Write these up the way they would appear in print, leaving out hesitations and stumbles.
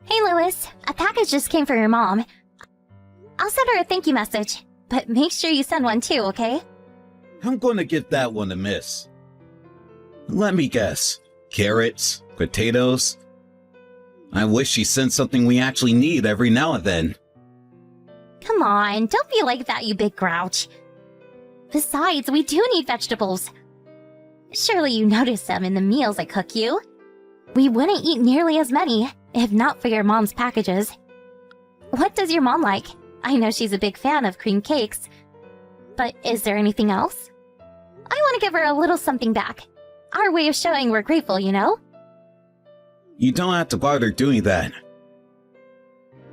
Hey Louis, a package just came for your mom. I'll send her a thank you message, but make sure you send one too, okay? I'm going to give that one a miss. Let me guess. Carrots? Potatoes? I wish she sent something we actually need every now and then. Come on, don't be like that, you big grouch. Besides, we do need vegetables. Surely you notice them in the meals I cook you. We wouldn't eat nearly as many, if not for your mom's packages. What does your mom like? I know she's a big fan of cream cakes. But is there anything else? I want to give her a little something back. Our way of showing we're grateful, you know? You don't have to bother doing that.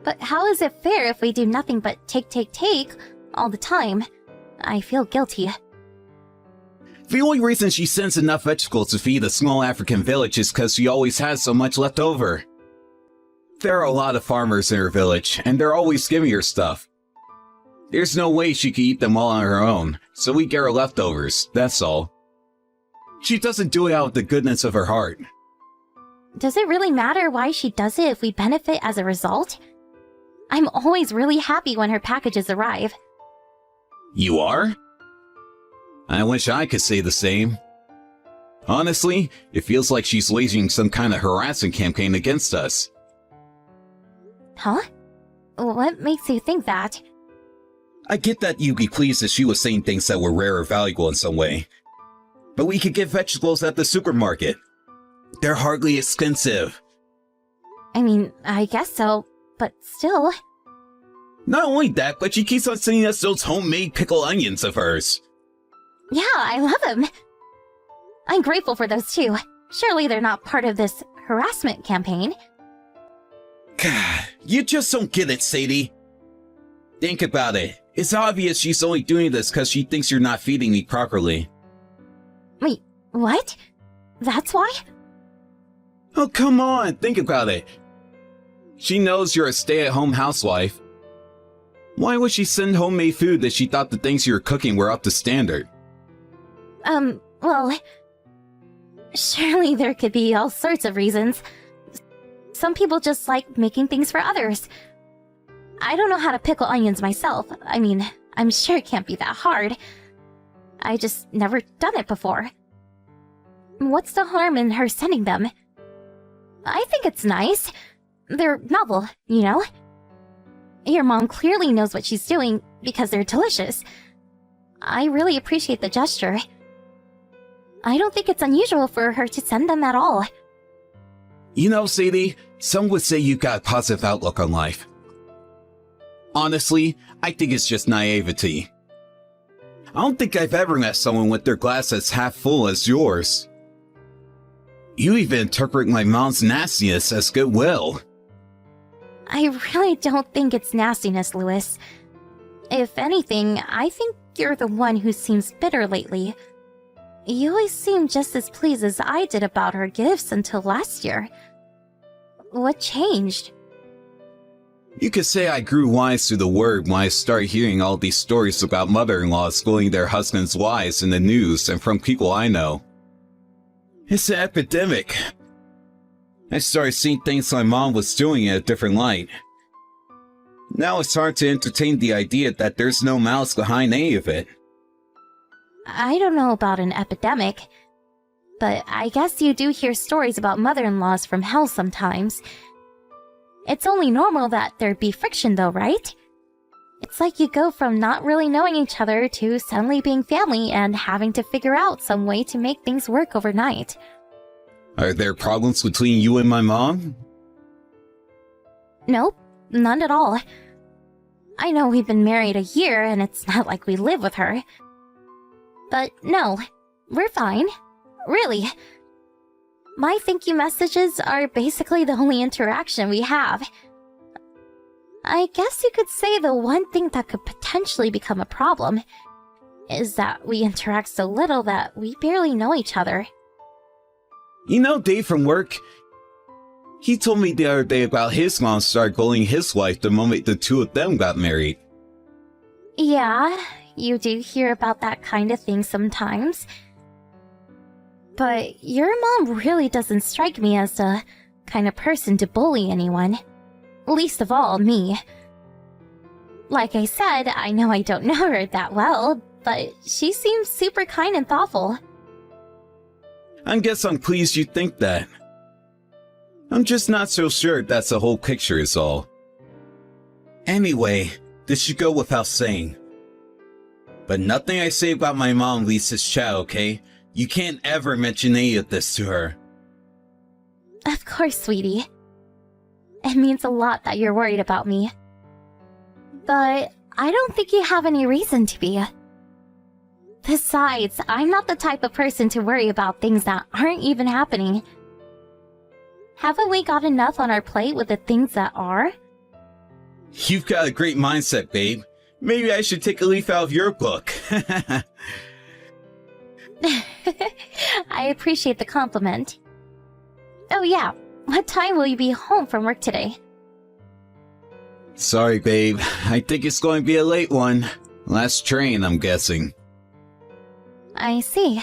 But how is it fair if we do nothing but take all the time? I feel guilty. The only reason she sends enough vegetables to feed a small African village is because she always has so much left over. There are a lot of farmers in her village, and they're always giving her stuff. There's no way she could eat them all on her own, so we get her leftovers, that's all. She doesn't do it out of the goodness of her heart. Does it really matter why she does it if we benefit as a result? I'm always really happy when her packages arrive. You are? I wish I could say the same. Honestly, it feels like she's waging some kind of harassment campaign against us. Huh? What makes you think that? I get that you'd be pleased if she was saying things that were rare or valuable in some way. But we could get vegetables at the supermarket. They're hardly expensive. I mean, I guess so, but still. Not only that, but she keeps on sending us those homemade pickled onions of hers. Yeah, I love them. I'm grateful for those too. Surely they're not part of this harassment campaign. God, you just don't get it, Sadie. Think about it. It's obvious she's only doing this because she thinks you're not feeding me properly. Wait, what? That's why? Oh, come on, think about it. She knows you're a stay-at-home housewife. Why would she send homemade food that she thought the things you were cooking were up to standard? Well, surely there could be all sorts of reasons. Some people just like making things for others. I don't know how to pickle onions myself. I mean, I'm sure it can't be that hard. I just never done it before. What's the harm in her sending them? I think it's nice. They're novel, you know? Your mom clearly knows what she's doing because they're delicious. I really appreciate the gesture. I don't think it's unusual for her to send them at all. You know, Sadie, some would say you got a positive outlook on life. Honestly, I think it's just naivety. I don't think I've ever met someone with their glass as half full as yours. You even interpret my mom's nastiness as goodwill. I really don't think it's nastiness, Louis. If anything, I think you're the one who seems bitter lately. You always seemed just as pleased as I did about her gifts until last year. What changed? You could say I grew wise to the word when I started hearing all these stories about mother-in-laws schooling their husbands' wives in the news and from people I know. It's an epidemic. I started seeing things my mom was doing in a different light. Now it's hard to entertain the idea that there's no malice behind any of it. I don't know about an epidemic, but I guess you do hear stories about mother-in-laws from hell sometimes. It's only normal that there'd be friction though, right? It's like you go from not really knowing each other to suddenly being family and having to figure out some way to make things work overnight. Are there problems between you and my mom? Nope, none at all. I know we've been married a year and it's not like we live with her. But no, we're fine. Really. My thank you messages are basically the only interaction we have. I guess you could say the one thing that could potentially become a problem is that we interact so little that we barely know each other. You know Dave from work? He told me the other day about his mom started bullying his wife the moment the two of them got married. Yeah, you do hear about that kind of thing sometimes. But your mom really doesn't strike me as the kind of person to bully anyone. Least of all, me. Like I said, I know I don't know her that well, but she seems super kind and thoughtful. I guess I'm pleased you think that. I'm just not so sure that's the whole picture is all. Anyway, this should go without saying. But nothing I say about my mom leaves his chat, okay? You can't ever mention any of this to her. Of course, sweetie. It means a lot that you're worried about me. But I don't think you have any reason to be. Besides, I'm not the type of person to worry about things that aren't even happening. Haven't we got enough on our plate with the things that are? You've got a great mindset, babe. Maybe I should take a leaf out of your book. I appreciate the compliment. Oh yeah, what time will you be home from work today? Sorry, babe. I think it's going to be a late one. Last train, I'm guessing. I see.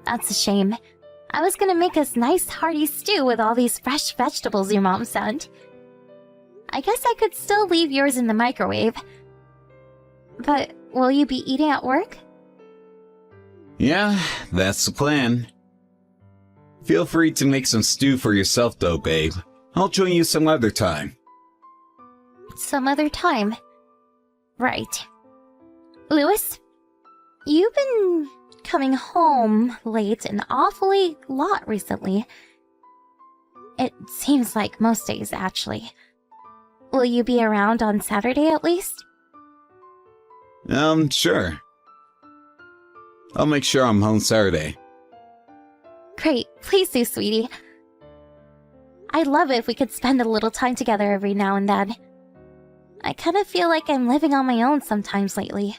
That's a shame. I was gonna make us nice hearty stew with all these fresh vegetables your mom sent. I guess I could still leave yours in the microwave. But will you be eating at work? Yeah, that's the plan. Feel free to make some stew for yourself though, babe. I'll join you some other time. Some other time. Right. Lewis? You've been coming home late an awfully lot recently. It seems like most days, actually. Will you be around on Saturday at least? Sure. I'll make sure I'm home Saturday. Great, please do, sweetie. I'd love it if we could spend a little time together every now and then. I kind of feel like I'm living on my own sometimes lately.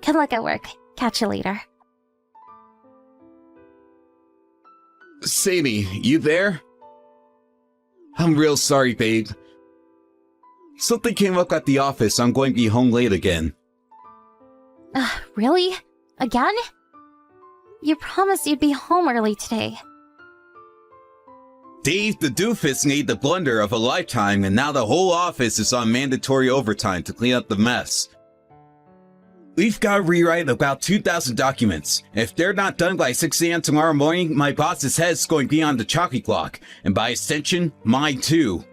Good luck at work. Catch you later. Sadie, you there? I'm real sorry, babe. Something came up at the office. I'm going to be home late again. Really? Again? You promised you'd be home early today. Dave the doofus made the blunder of a lifetime, and now the whole office is on mandatory overtime to clean up the mess. We've got to rewrite about 2,000 documents. If they're not done by 6 a.m. tomorrow morning, my boss's head's going to be on the chopping block, and by extension, mine too.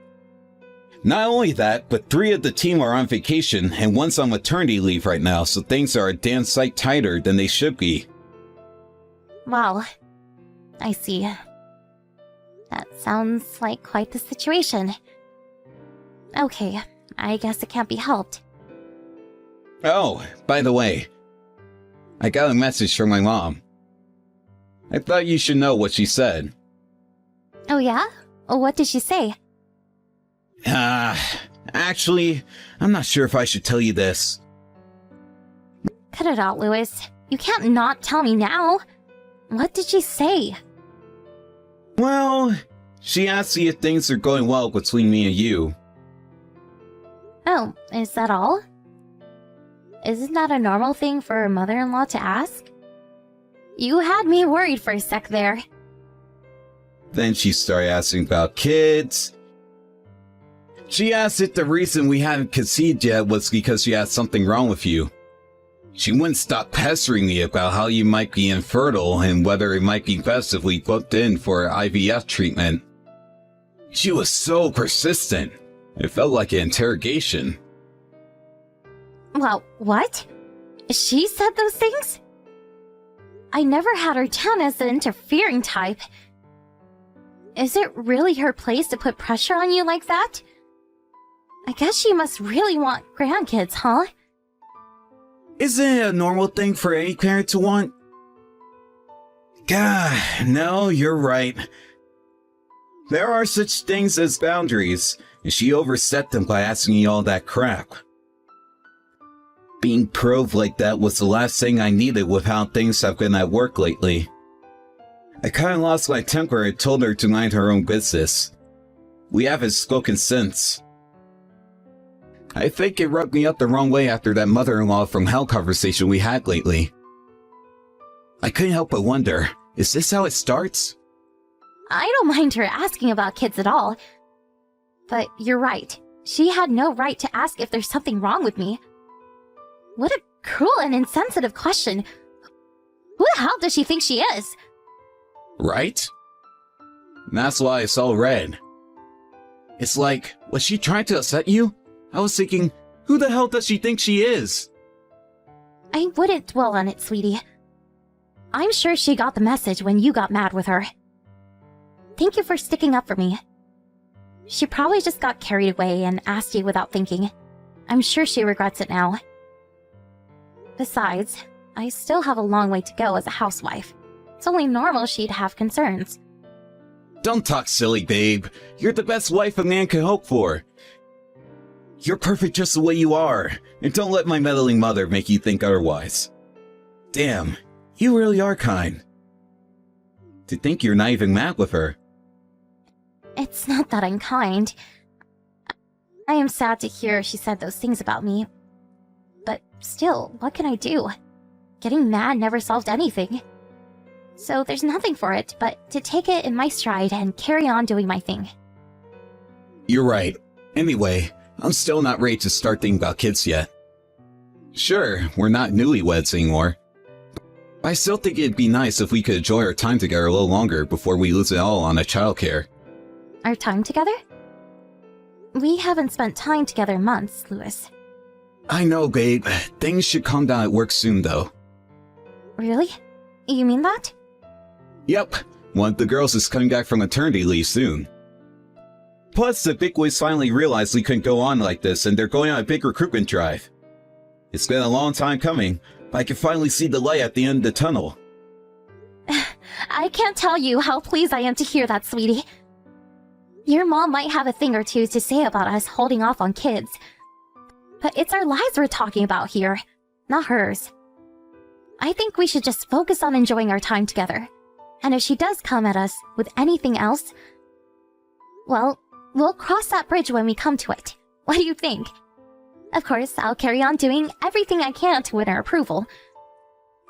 Not only that, but 3 of the team are on vacation, and one's on maternity leave right now, so things are a damn sight tighter than they should be. Wow. I see. That sounds like quite the situation. Okay, I guess it can't be helped. Oh, by the way, I got a message from my mom. I thought you should know what she said. Oh yeah? What did she say? Actually, I'm not sure if I should tell you this. Cut it out, Lewis. You can't not tell me now. What did she say? Well, she asked me if things are going well between me and you. Oh, is that all? Isn't that a normal thing for a mother-in-law to ask? You had me worried for a sec there. Then she started asking about kids. She asked if the reason we hadn't conceived yet was because you had something wrong with you. She wouldn't stop pestering me about how you might be infertile and whether it might be best if we booked in for IVF treatment. She was so persistent. It felt like an interrogation. Well, what? She said those things? I never had her down as the interfering type. Is it really her place to put pressure on you like that? I guess she must really want grandkids, huh? Isn't it a normal thing for any parent to want? Gah, no, you're right. There are such things as boundaries, and she overstepped them by asking me all that crap. Being probed like that was the last thing I needed with how things have been at work lately. I kinda lost my temper and told her to mind her own business. We haven't spoken since. I think it rubbed me up the wrong way after that mother-in-law from hell conversation we had lately. I couldn't help but wonder, is this how it starts? I don't mind her asking about kids at all. But you're right. She had no right to ask if there's something wrong with me. What a cruel and insensitive question. Who the hell does she think she is? Right? That's why it's all red. It's like, was she trying to upset you? I was thinking, who the hell does she think she is? I wouldn't dwell on it, sweetie. I'm sure she got the message when you got mad with her. Thank you for sticking up for me. She probably just got carried away and asked you without thinking. I'm sure she regrets it now. Besides, I still have a long way to go as a housewife. It's only normal she'd have concerns. Don't talk silly, babe. You're the best wife a man could hope for. You're perfect just the way you are, and don't let my meddling mother make you think otherwise. Damn, you really are kind. To think you're not even mad with her. It's not that I'm kind. I am sad to hear she said those things about me. But still, what can I do? Getting mad never solved anything. So there's nothing for it but to take it in my stride and carry on doing my thing. You're right. Anyway, I'm still not ready to start thinking about kids yet. Sure, we're not newlyweds anymore. I still think it'd be nice if we could enjoy our time together a little longer before we lose it all on a childcare. Our time together? We haven't spent time together in months, Louis. I know, babe. Things should calm down at work soon, though. Really? You mean that? Yep. One of the girls is coming back from maternity leave soon. Plus, the bigwigs finally realized we couldn't go on like this, and they're going on a big recruitment drive. It's been a long time coming, but I can finally see the light at the end of the tunnel. I can't tell you how pleased I am to hear that, sweetie. Your mom might have a thing or two to say about us holding off on kids. But it's our lives we're talking about here, not hers. I think we should just focus on enjoying our time together. And if she does come at us with anything else, well, we'll cross that bridge when we come to it. What do you think? Of course, I'll carry on doing everything I can to win her approval.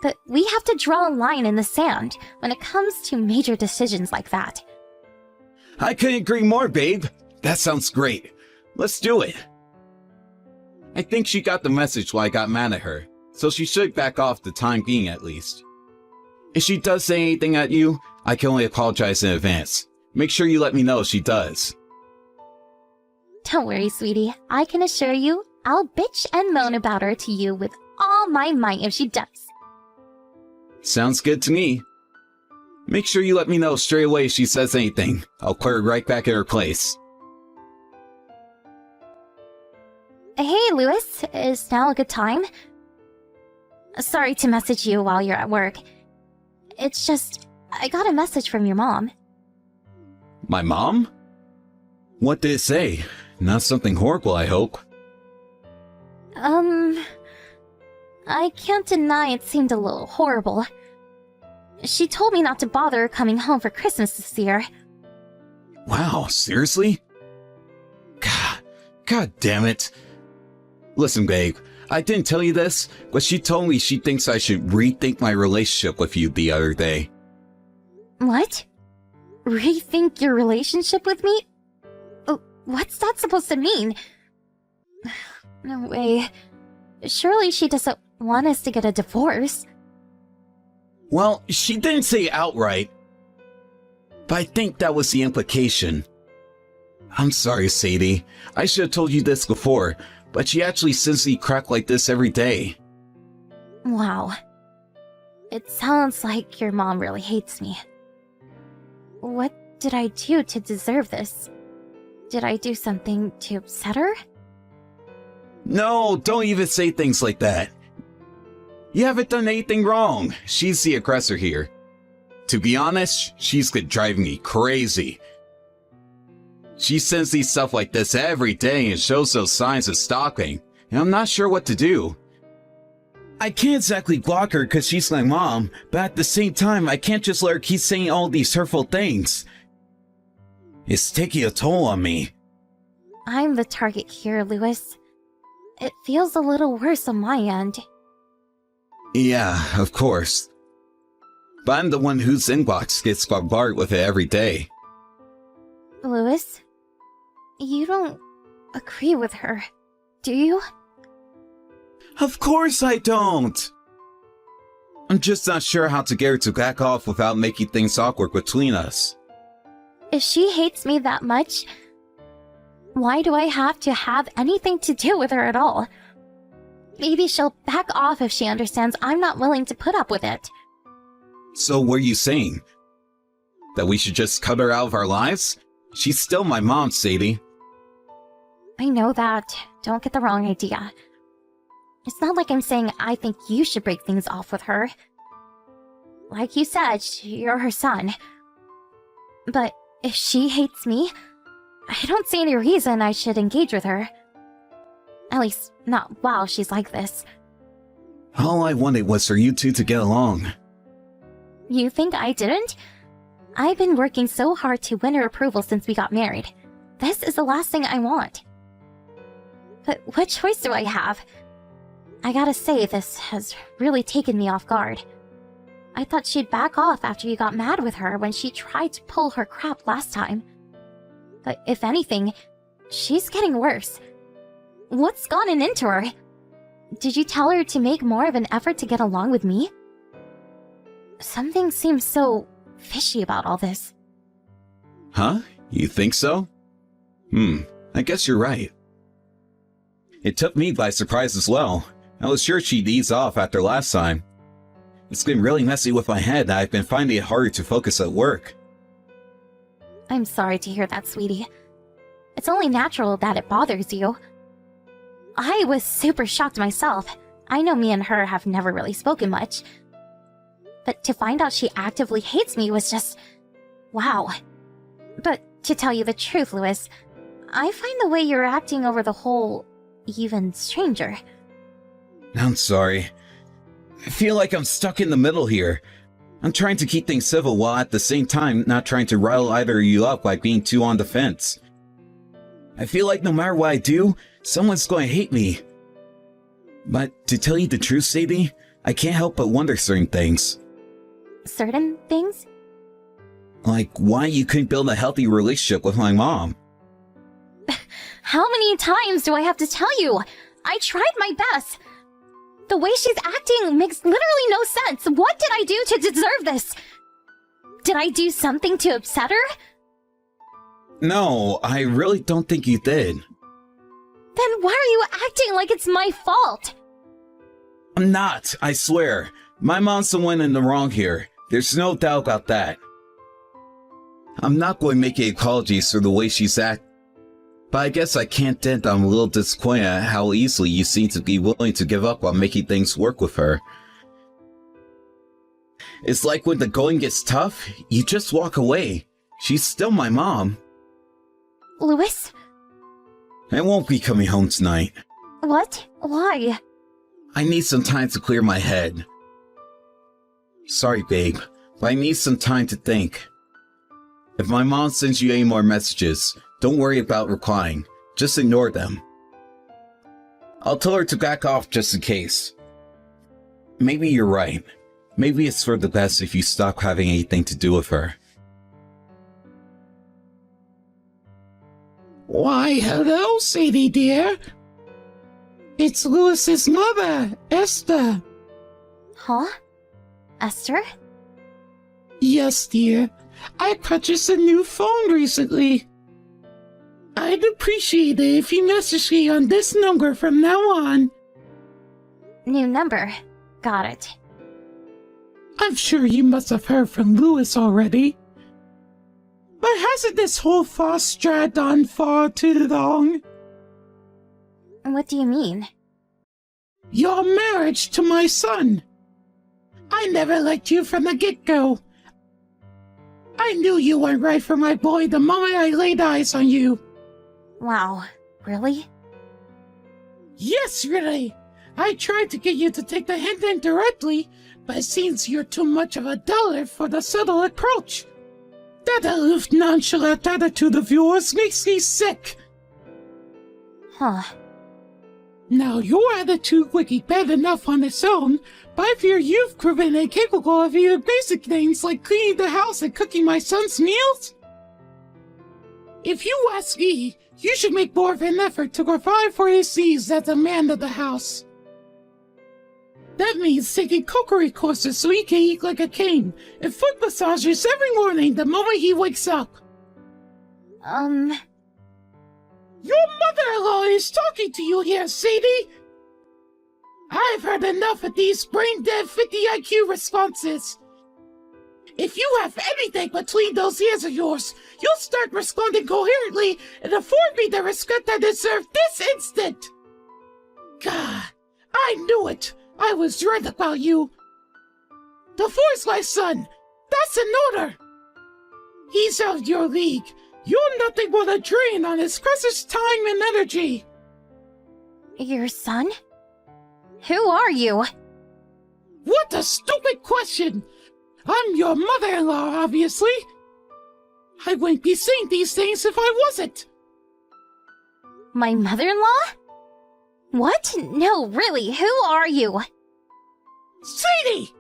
But we have to draw a line in the sand when it comes to major decisions like that. I couldn't agree more, babe. That sounds great. Let's do it. I think she got the message why I got mad at her, so she should back off the time being at least. If she does say anything at you, I can only apologize in advance. Make sure you let me know if she does. Don't worry, sweetie. I can assure you, I'll bitch and moan about her to you with all my might if she does. Sounds good to me. Make sure you let me know straight away if she says anything. I'll put her right back in her place. Hey, Louis. Is now a good time? Sorry to message you while you're at work. It's just, I got a message from your mom. My mom? What did it say? Not something horrible, I hope. I can't deny it seemed a little horrible. She told me not to bother coming home for Christmas this year. Wow, seriously? God damn it. Listen, babe, I didn't tell you this, but she told me she thinks I should rethink my relationship with you the other day. What? Rethink your relationship with me? What's that supposed to mean? No way. Surely she doesn't want us to get a divorce. Well, she didn't say it outright, but I think that was the implication. I'm sorry, Sadie. I should have told you this before, but she actually sends me crap like this every day. Wow. It sounds like your mom really hates me. What did I do to deserve this? Did I do something to upset her? No, don't even say things like that. You haven't done anything wrong. She's the aggressor here. To be honest, she's driving me crazy. She sends me stuff like this every day and shows those signs of stalking, and I'm not sure what to do. I can't exactly block her because she's my mom, but at the same time, I can't just let her keep saying all these hurtful things. It's taking a toll on me. I'm the target here, Louis. It feels a little worse on my end. Yeah, of course. But I'm the one whose inbox gets bombarded with it every day. Louis? You don't agree with her, do you? Of course I don't! I'm just not sure how to get her to back off without making things awkward between us. If she hates me that much, why do I have to have anything to do with her at all? Maybe she'll back off if she understands I'm not willing to put up with it. So what are you saying? That we should just cut her out of our lives? She's still my mom, Sadie. I know that. Don't get the wrong idea. It's not like I'm saying I think you should break things off with her. Like you said, you're her son. But if she hates me, I don't see any reason I should engage with her. At least, not while she's like this. All I wanted was for you two to get along. You think I didn't? I've been working so hard to win her approval since we got married. This is the last thing I want. But what choice do I have? I gotta say, this has really taken me off guard. I thought she'd back off after you got mad with her when she tried to pull her crap last time. But if anything, she's getting worse. What's gotten into her? Did you tell her to make more of an effort to get along with me? Something seems so fishy about all this. Huh? You think so? I guess you're right. It took me by surprise as well. I was sure she'd ease off after last time. It's been really messy with my head and I've been finding it harder to focus at work. I'm sorry to hear that, sweetie. It's only natural that it bothers you. I was super shocked myself. I know me and her have never really spoken much. But to find out she actively hates me was just... wow. But to tell you the truth, Louis, I find the way you're acting over the whole... even stranger. I'm sorry. I feel like I'm stuck in the middle here. I'm trying to keep things civil while at the same time not trying to rile either of you up by being too on the fence. I feel like no matter what I do, someone's going to hate me. But to tell you the truth, Sadie, I can't help but wonder certain things. Certain things? Like why you couldn't build a healthy relationship with my mom. How many times do I have to tell you? I tried my best. The way she's acting makes literally no sense. What did I do to deserve this? Did I do something to upset her? No, I really don't think you did. Then why are you acting like it's my fault? I'm not, I swear. My mom's the one in the wrong here. There's no doubt about that. I'm not going to make any apologies for the way she's acting. But I guess I can't deny I'm a little disappointed at how easily you seem to be willing to give up on making things work with her. It's like when the going gets tough, you just walk away. She's still my mom. Louis? I won't be coming home tonight. What? Why? I need some time to clear my head. Sorry, babe, but I need some time to think. If my mom sends you any more messages, don't worry about replying. Just ignore them. I'll tell her to back off just in case. Maybe you're right. Maybe it's for the best if you stop having anything to do with her. Why, hello, Sadie dear. It's Louis's mother, Esther. Huh? Esther? Yes, dear. I purchased a new phone recently. I'd appreciate it if you message me on this number from now on. New number. Got it. I'm sure you must have heard from Louis already. But hasn't this whole farce dragged on far too long? What do you mean? Your marriage to my son. I never liked you from the get-go. I knew you weren't right for my boy the moment I laid eyes on you. Wow. Really? Yes, really. I tried to get you to take the hint indirectly, but it seems you're too much of a dullard for the subtle approach. That aloof, nonchalant attitude of yours makes me sick. Huh. Now, your attitude would be bad enough on its own, but I fear you've proven incapable of even basic things like cleaning the house and cooking my son's meals. If you ask me, you should make more of an effort to provide for his needs as the man of the house. That means taking cookery courses so he can eat like a king, and foot massages every morning the moment he wakes up. Your mother-in-law is talking to you here, Sadie! I've heard enough of these brain-dead 50 IQ responses. If you have anything between those ears of yours, you'll start responding coherently and afford me the respect I deserve this instant! God, I knew it! I was right about you! Divorce my son! That's an order! He's out of your league. You're nothing but a drain on his precious time and energy! Your son? Who are you? What a stupid question! I'm your mother-in-law, obviously! I wouldn't be saying these things if I wasn't! My mother-in-law? What? No, really, who are you? Sadie!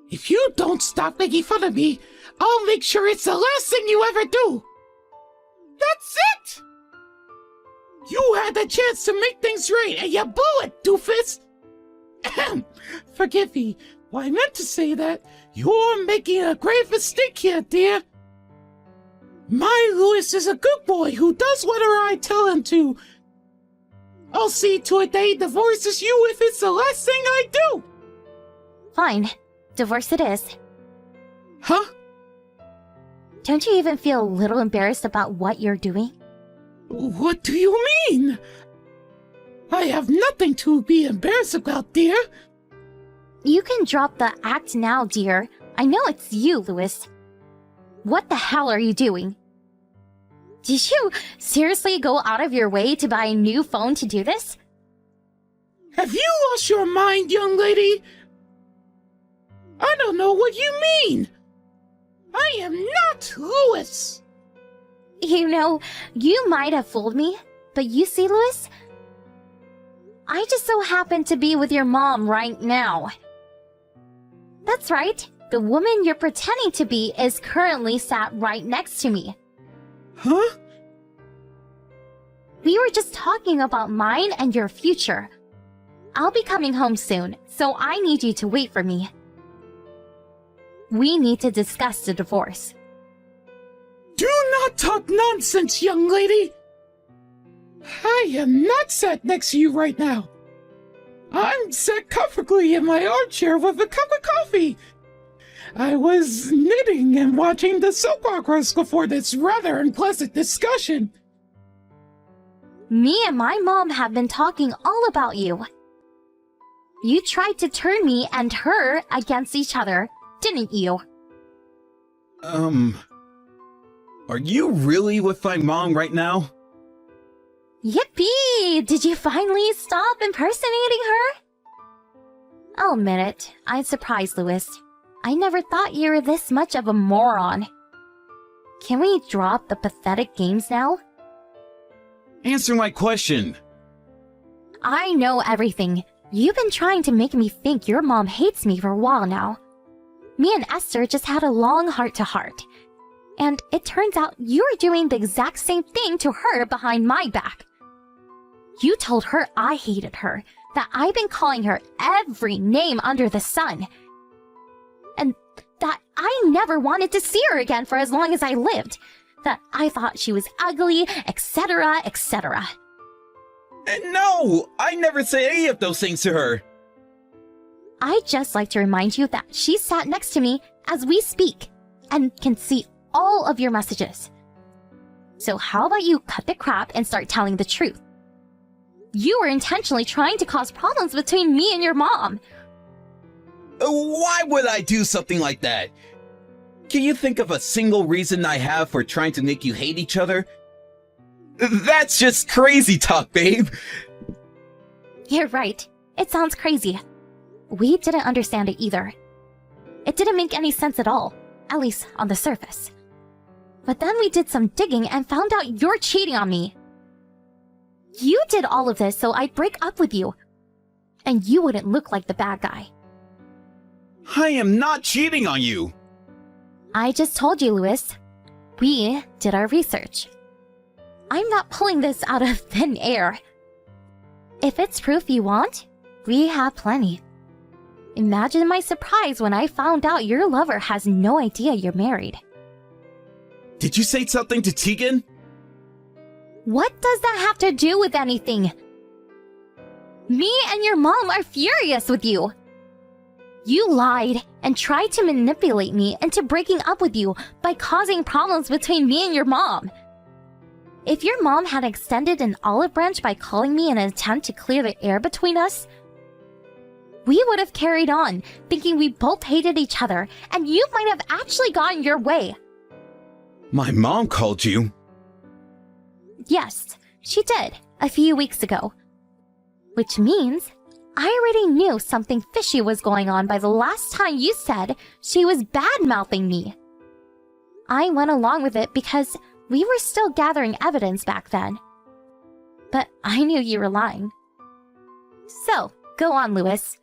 If you don't stop making fun of me, I'll make sure it's the last thing you ever do! That's it! You had the chance to make things right and you blew it, doofus! Forgive me. Well, I meant to say that you're making a grave mistake here, dear. My Louis is a good boy who does whatever I tell him to. I'll see to it that he divorces you if it's the last thing I do. Fine. Divorce it is. Huh? Don't you even feel a little embarrassed about what you're doing? What do you mean? I have nothing to be embarrassed about, dear. You can drop the act now, dear. I know it's you, Louis. What the hell are you doing? Did you seriously go out of your way to buy a new phone to do this? Have you lost your mind, young lady? I don't know what you mean. I am not Louis. You know, you might have fooled me, but you see, Louis? I just so happen to be with your mom right now. That's right. The woman you're pretending to be is currently sat right next to me. Huh? We were just talking about mine and your future. I'll be coming home soon, so I need you to wait for me. We need to discuss the divorce. Do not talk nonsense, young lady! I am not sat next to you right now. I'm sat comfortably in my armchair with a cup of coffee. I was knitting and watching the soap operas before this rather unpleasant discussion. Me and my mom have been talking all about you. You tried to turn me and her against each other, didn't you? Are you really with my mom right now? Yippee! Did you finally stop impersonating her? I'll admit it, I'm surprised, Louis. I never thought you were this much of a moron. Can we drop the pathetic games now? Answer my question. I know everything. You've been trying to make me think your mom hates me for a while now. Me and Esther just had a long heart-to-heart. And it turns out you're doing the exact same thing to her behind my back. You told her I hated her, that I've been calling her every name under the sun, and that I never wanted to see her again for as long as I lived, that I thought she was ugly, etc., etc. No, I never say any of those things to her. I'd just like to remind you that she sat next to me as we speak and can see all of your messages. So how about you cut the crap and start telling the truth? You were intentionally trying to cause problems between me and your mom. Why would I do something like that? Can you think of a single reason I have for trying to make you hate each other? That's just crazy talk, babe. You're right. It sounds crazy. We didn't understand it either. It didn't make any sense at all, at least on the surface. But then we did some digging and found out you're cheating on me. You did all of this so I'd break up with you, and you wouldn't look like the bad guy. I am not cheating on you. I just told you, Louis. We did our research. I'm not pulling this out of thin air. If it's proof you want, we have plenty. Imagine my surprise when I found out your lover has no idea you're married. Did you say something to Tegan? What does that have to do with anything? Me and your mom are furious with you. You lied and tried to manipulate me into breaking up with you by causing problems between me and your mom. If your mom had extended an olive branch by calling me in an attempt to clear the air between us, we would have carried on, thinking we both hated each other, and you might have actually gotten your way. My mom called you? Yes, she did, a few weeks ago. Which means I already knew something fishy was going on by the last time you said she was bad-mouthing me. I went along with it because we were still gathering evidence back then. But I knew you were lying. So, go on, Louis.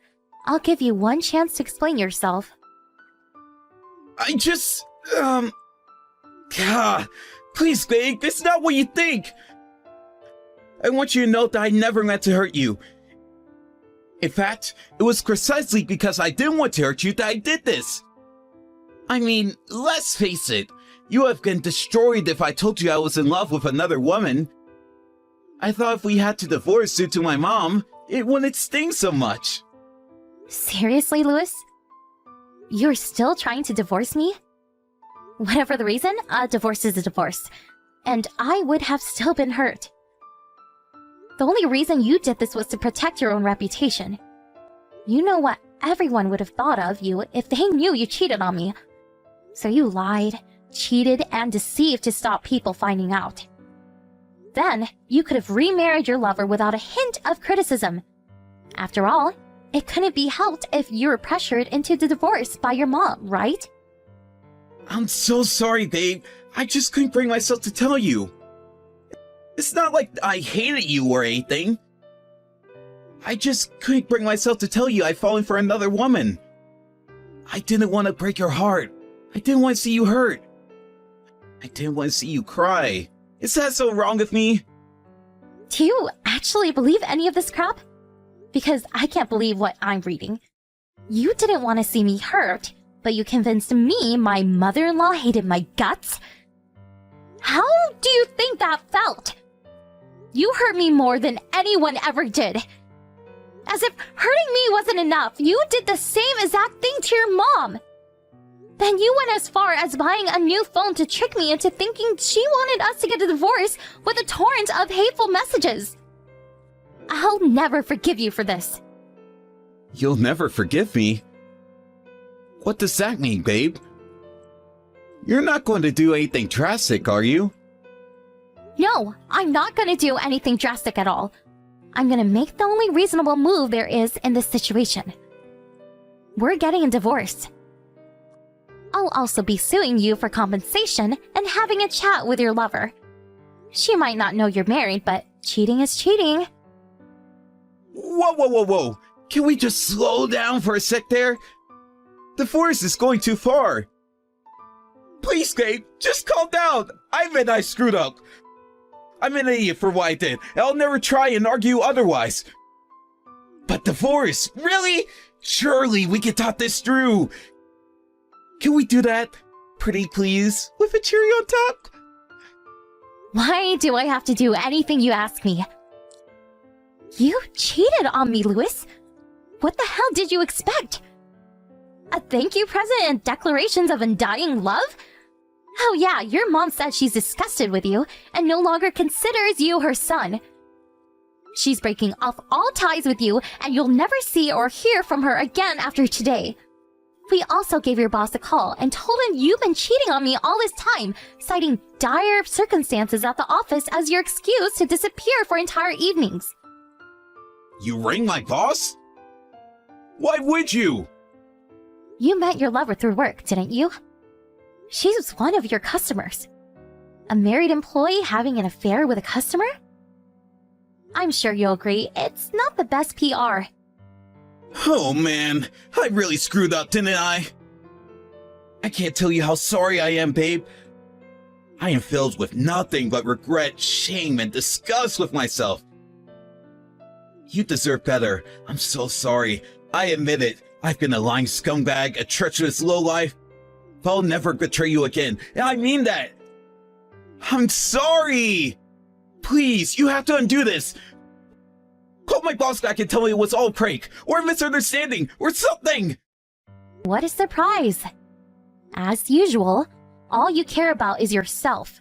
I'll give you one chance to explain yourself. I just... God, please, babe, it's not what you think. I want you to know that I never meant to hurt you. In fact, it was precisely because I didn't want to hurt you that I did this. I mean, let's face it, you would have been destroyed if I told you I was in love with another woman. I thought if we had to divorce due to my mom, it wouldn't sting so much. Seriously, Louis? You're still trying to divorce me? Whatever the reason, a divorce is a divorce. And I would have still been hurt. The only reason you did this was to protect your own reputation. You know what everyone would have thought of you if they knew you cheated on me. So you lied, cheated, and deceived to stop people finding out. Then, you could have remarried your lover without a hint of criticism. After all, it couldn't be helped if you were pressured into the divorce by your mom, right? I'm so sorry, babe. I just couldn't bring myself to tell you. It's not like I hated you or anything. I just couldn't bring myself to tell you I'd fallen for another woman. I didn't want to break your heart. I didn't want to see you hurt. I didn't want to see you cry. Is that so wrong of me? Do you actually believe any of this crap? Because I can't believe what I'm reading. You didn't want to see me hurt, but you convinced me my mother-in-law hated my guts? How do you think that felt? You hurt me more than anyone ever did. As if hurting me wasn't enough, you did the same exact thing to your mom. Then you went as far as buying a new phone to trick me into thinking she wanted us to get a divorce with a torrent of hateful messages. I'll never forgive you for this. You'll never forgive me? What does that mean, babe? You're not going to do anything drastic, are you? No, I'm not gonna do anything drastic at all. I'm gonna make the only reasonable move there is in this situation. We're getting a divorce. I'll also be suing you for compensation and having a chat with your lover. She might not know you're married, but cheating is cheating. Whoa, whoa, whoa, whoa! Can we just slow down for a sec there? Divorce is going too far. Please, babe, just calm down. I admit I screwed up. I'm an idiot for what I did, and I'll never try and argue otherwise. But divorce? Really? Surely we can talk this through. Can we do that? Pretty please? With a cherry on top? Why do I have to do anything you ask me? You cheated on me, Louis. What the hell did you expect? A thank you present and declarations of undying love? Oh yeah, your mom said she's disgusted with you and no longer considers you her son. She's breaking off all ties with you and you'll never see or hear from her again after today. We also gave your boss a call and told him you've been cheating on me all this time, citing dire circumstances at the office as your excuse to disappear for entire evenings. You rang my boss? Why would you? You met your lover through work, didn't you? She's one of your customers. A married employee having an affair with a customer? I'm sure you'll agree, it's not the best PR. Oh man, I really screwed up, didn't I? I can't tell you how sorry I am, babe. I am filled with nothing but regret, shame, and disgust with myself. You deserve better. I'm so sorry. I admit it. I've been a lying scumbag, a treacherous lowlife. But I'll never betray you again, and I mean that. I'm sorry! Please, you have to undo this. Call my boss back and tell me it was all a prank, or a misunderstanding, or something! What a surprise! As usual, all you care about is yourself.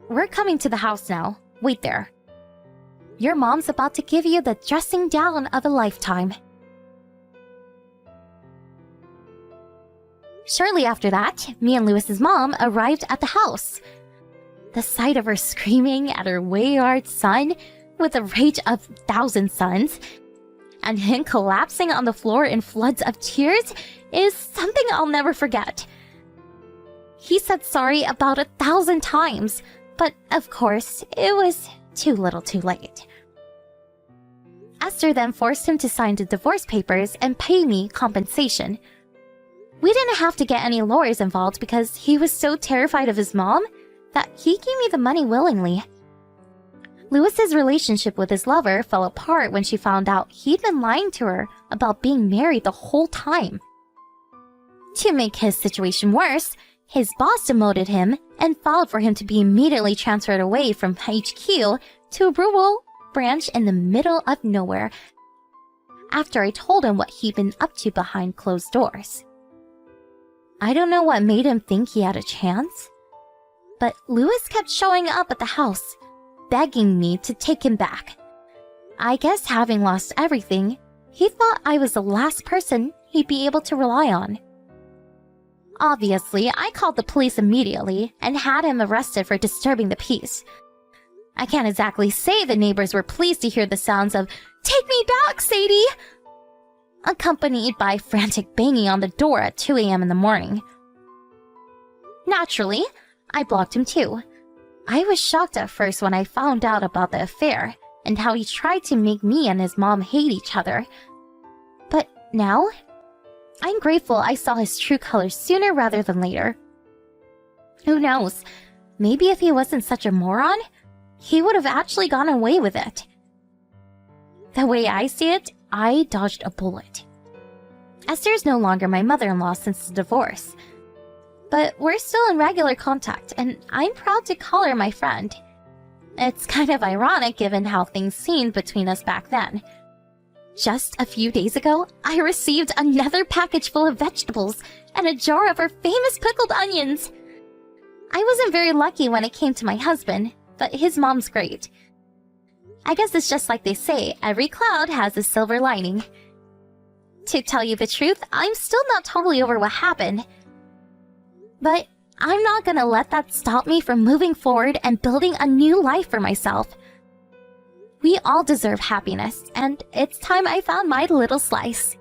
We're coming to the house now. Wait there. Your mom's about to give you the dressing down of a lifetime. Shortly after that, me and Lewis's mom arrived at the house. The sight of her screaming at her wayward son with the rage of 1,000 suns, and him collapsing on the floor in floods of tears is something I'll never forget. He said sorry about 1,000 times, but of course, it was too little too late. Esther then forced him to sign the divorce papers and pay me compensation. We didn't have to get any lawyers involved because he was so terrified of his mom that he gave me the money willingly. Lewis's relationship with his lover fell apart when she found out he'd been lying to her about being married the whole time. To make his situation worse, his boss demoted him and filed for him to be immediately transferred away from HQ to a rural branch in the middle of nowhere after I told him what he'd been up to behind closed doors. I don't know what made him think he had a chance, but Lewis kept showing up at the house, begging me to take him back. I guess having lost everything, he thought I was the last person he'd be able to rely on. Obviously, I called the police immediately and had him arrested for disturbing the peace. I can't exactly say the neighbors were pleased to hear the sounds of "Take me back, Sadie!" accompanied by frantic banging on the door at 2 a.m. in the morning. Naturally, I blocked him too. I was shocked at first when I found out about the affair and how he tried to make me and his mom hate each other. But now, I'm grateful I saw his true colors sooner rather than later. Who knows, maybe if he wasn't such a moron, he would have actually gone away with it. The way I see it, I dodged a bullet. Esther's no longer my mother-in-law since the divorce. But we're still in regular contact, and I'm proud to call her my friend. It's kind of ironic given how things seemed between us back then. Just a few days ago, I received another package full of vegetables and a jar of her famous pickled onions. I wasn't very lucky when it came to my husband, but his mom's great. I guess it's just like they say, every cloud has a silver lining. To tell you the truth, I'm still not totally over what happened. But I'm not gonna let that stop me from moving forward and building a new life for myself. We all deserve happiness, and it's time I found my little slice.